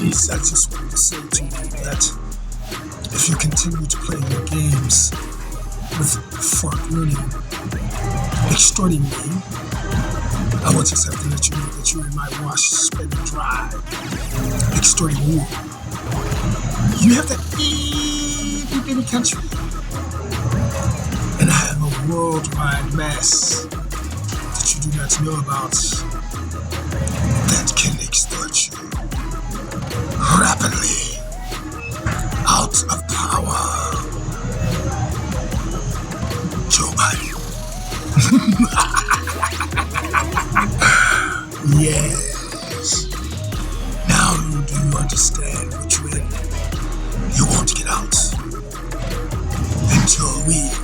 Please, I just want to say to you that if you continue to play your games with fork learning, extorting me, I will just have to let you know that you're in my wash, spread and dry, extorting you. You have that itty bitty country, and I have a worldwide mass that you do not know about that can extort you rapidly out of power. Joe Biden. Yes. Now do you understand what you're in? You won't get out until we